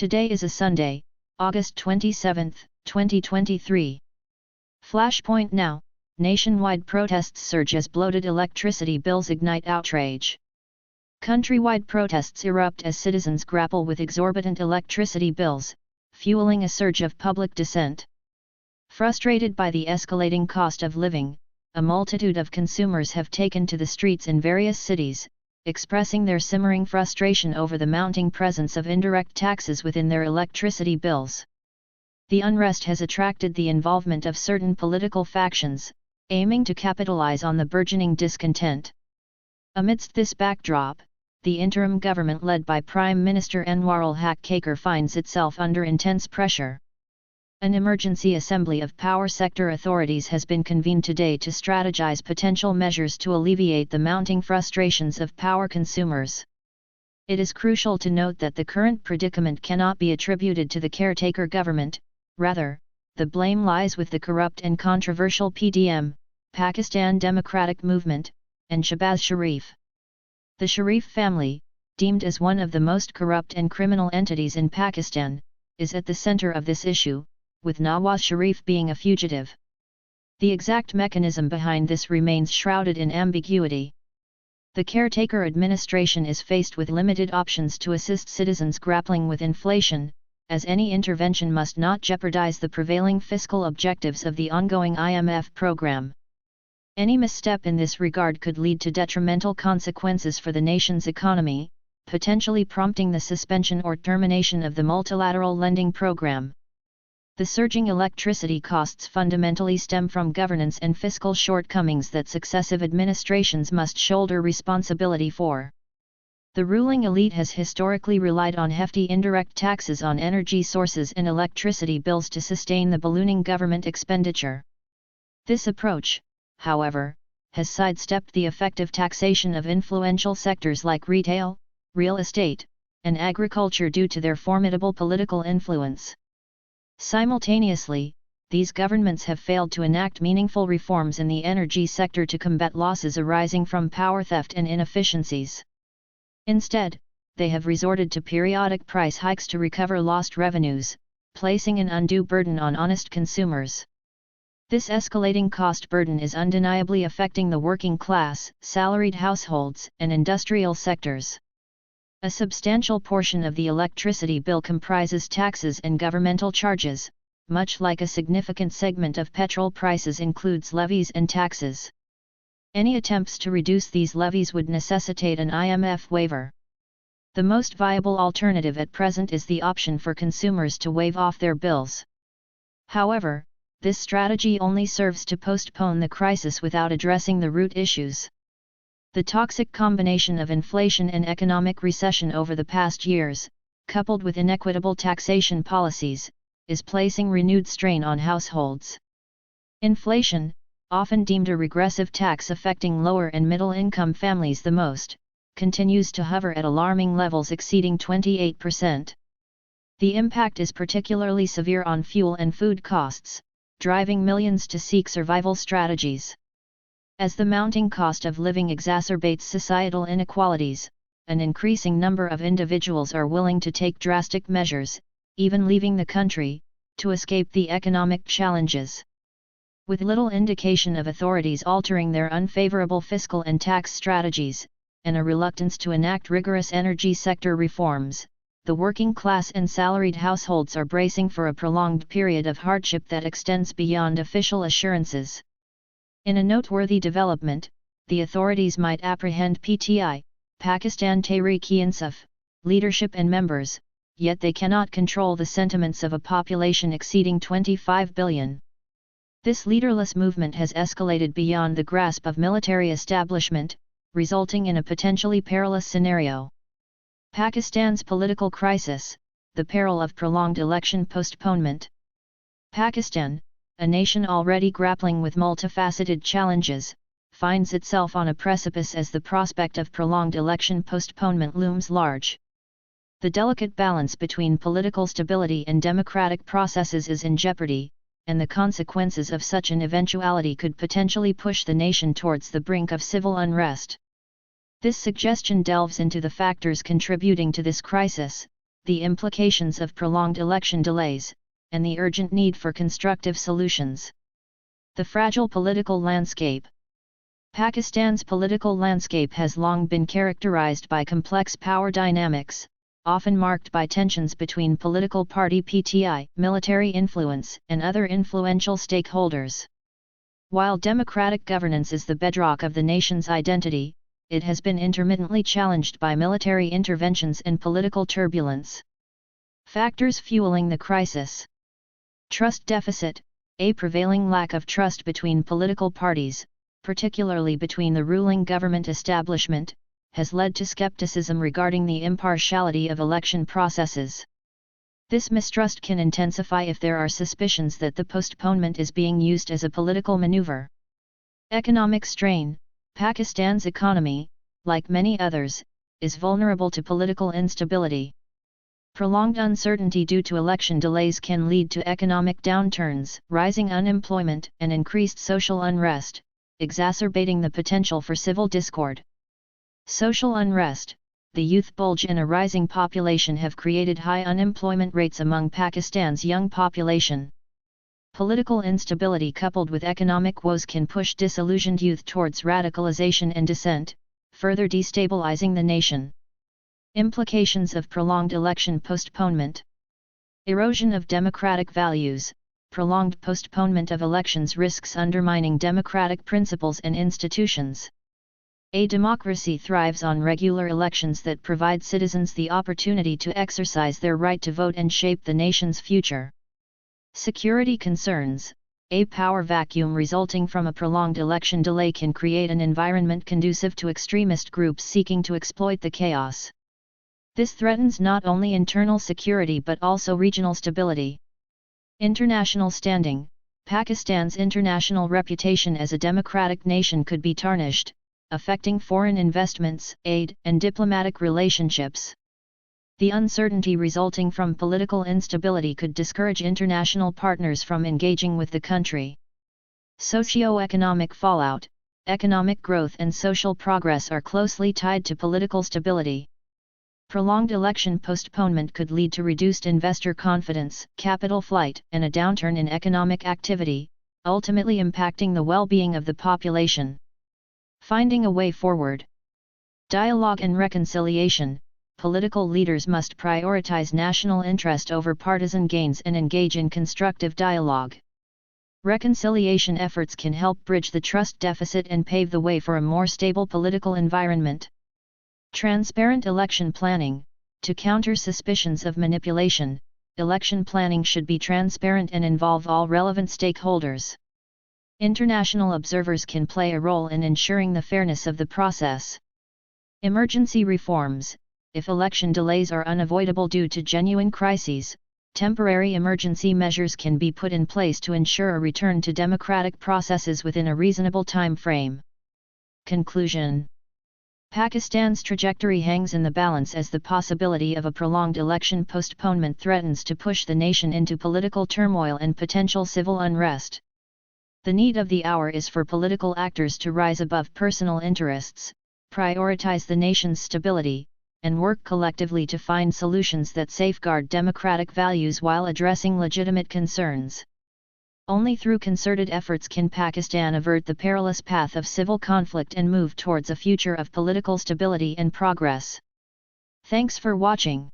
Today is a Sunday, August 27, 2023. Flashpoint now, nationwide protests surge as bloated electricity bills ignite outrage. Countrywide protests erupt as citizens grapple with exorbitant electricity bills, fueling a surge of public dissent. Frustrated by the escalating cost of living, a multitude of consumers have taken to the streets in various cities, expressing their simmering frustration over the mounting presence of indirect taxes within their electricity bills. The unrest has attracted the involvement of certain political factions, aiming to capitalize on the burgeoning discontent. Amidst this backdrop, the interim government led by Prime Minister Anwaarul Kakar finds itself under intense pressure. An emergency assembly of power sector authorities has been convened today to strategize potential measures to alleviate the mounting frustrations of power consumers. It is crucial to note that the current predicament cannot be attributed to the caretaker government, rather, the blame lies with the corrupt and controversial PDM, Pakistan Democratic Movement, and Shehbaz Sharif. The Sharif family, deemed as one of the most corrupt and criminal entities in Pakistan, is at the center of this issue, with Nawaz Sharif being a fugitive. The exact mechanism behind this remains shrouded in ambiguity. The caretaker administration is faced with limited options to assist citizens grappling with inflation, as any intervention must not jeopardize the prevailing fiscal objectives of the ongoing IMF program. Any misstep in this regard could lead to detrimental consequences for the nation's economy, potentially prompting the suspension or termination of the multilateral lending program. The surging electricity costs fundamentally stem from governance and fiscal shortcomings that successive administrations must shoulder responsibility for. The ruling elite has historically relied on hefty indirect taxes on energy sources and electricity bills to sustain the ballooning government expenditure. This approach, however, has sidestepped the effective taxation of influential sectors like retail, real estate, and agriculture due to their formidable political influence. Simultaneously, these governments have failed to enact meaningful reforms in the energy sector to combat losses arising from power theft and inefficiencies. Instead, they have resorted to periodic price hikes to recover lost revenues, placing an undue burden on honest consumers. This escalating cost burden is undeniably affecting the working class, salaried households, and industrial sectors. A substantial portion of the electricity bill comprises taxes and governmental charges, much like a significant segment of petrol prices includes levies and taxes. Any attempts to reduce these levies would necessitate an IMF waiver. The most viable alternative at present is the option for consumers to waive off their bills. However, this strategy only serves to postpone the crisis without addressing the root issues. The toxic combination of inflation and economic recession over the past years, coupled with inequitable taxation policies, is placing renewed strain on households. Inflation, often deemed a regressive tax affecting lower and middle-income families the most, continues to hover at alarming levels exceeding 28%. The impact is particularly severe on fuel and food costs, driving millions to seek survival strategies. As the mounting cost of living exacerbates societal inequalities, an increasing number of individuals are willing to take drastic measures, even leaving the country, to escape the economic challenges. With little indication of authorities altering their unfavorable fiscal and tax strategies, and a reluctance to enact rigorous energy sector reforms, the working class and salaried households are bracing for a prolonged period of hardship that extends beyond official assurances. In a noteworthy development, the authorities might apprehend PTI, Pakistan Tehreek-e-Insaf, leadership and members, yet they cannot control the sentiments of a population exceeding 25 billion. This leaderless movement has escalated beyond the grasp of military establishment, resulting in a potentially perilous scenario. Pakistan's political crisis, the peril of prolonged election postponement. Pakistan, a nation already grappling with multifaceted challenges, finds itself on a precipice as the prospect of prolonged election postponement looms large. The delicate balance between political stability and democratic processes is in jeopardy, and the consequences of such an eventuality could potentially push the nation towards the brink of civil unrest. This suggestion delves into the factors contributing to this crisis, the implications of prolonged election delays, and the urgent need for constructive solutions. The fragile political landscape. Pakistan's political landscape has long been characterized by complex power dynamics, often marked by tensions between political party PTI, military influence, and other influential stakeholders. While democratic governance is the bedrock of the nation's identity, it has been intermittently challenged by military interventions and political turbulence. Factors fueling the crisis. Trust deficit, a prevailing lack of trust between political parties, particularly between the ruling government establishment, has led to skepticism regarding the impartiality of election processes. This mistrust can intensify if there are suspicions that the postponement is being used as a political maneuver. Economic strain. Pakistan's economy, like many others, is vulnerable to political instability. Prolonged uncertainty due to election delays can lead to economic downturns, rising unemployment, and increased social unrest, exacerbating the potential for civil discord. Social unrest, the youth bulge and a rising population have created high unemployment rates among Pakistan's young population. Political instability coupled with economic woes can push disillusioned youth towards radicalization and dissent, further destabilizing the nation. Implications of prolonged election postponement. Erosion of democratic values. Prolonged postponement of elections risks undermining democratic principles and institutions. A democracy thrives on regular elections that provide citizens the opportunity to exercise their right to vote and shape the nation's future. Security concerns. A power vacuum resulting from a prolonged election delay can create an environment conducive to extremist groups seeking to exploit the chaos. This threatens not only internal security but also regional stability. International standing. Pakistan's international reputation as a democratic nation could be tarnished, affecting foreign investments, aid, and diplomatic relationships. The uncertainty resulting from political instability could discourage international partners from engaging with the country. Socio-economic fallout. Economic growth and social progress are closely tied to political stability. Prolonged election postponement could lead to reduced investor confidence, capital flight, and a downturn in economic activity, ultimately impacting the well-being of the population. Finding a way forward. Dialogue and reconciliation. Political leaders must prioritize national interest over partisan gains and engage in constructive dialogue. Reconciliation efforts can help bridge the trust deficit and pave the way for a more stable political environment. Transparent election planning. To counter suspicions of manipulation, election planning should be transparent and involve all relevant stakeholders. International observers can play a role in ensuring the fairness of the process. Emergency reforms. If election delays are unavoidable due to genuine crises, temporary emergency measures can be put in place to ensure a return to democratic processes within a reasonable time frame. Conclusion. Pakistan's trajectory hangs in the balance as the possibility of a prolonged election postponement threatens to push the nation into political turmoil and potential civil unrest. The need of the hour is for political actors to rise above personal interests, prioritize the nation's stability, and work collectively to find solutions that safeguard democratic values while addressing legitimate concerns. Only through concerted efforts can Pakistan avert the perilous path of civil conflict and move towards a future of political stability and progress. Thanks for watching.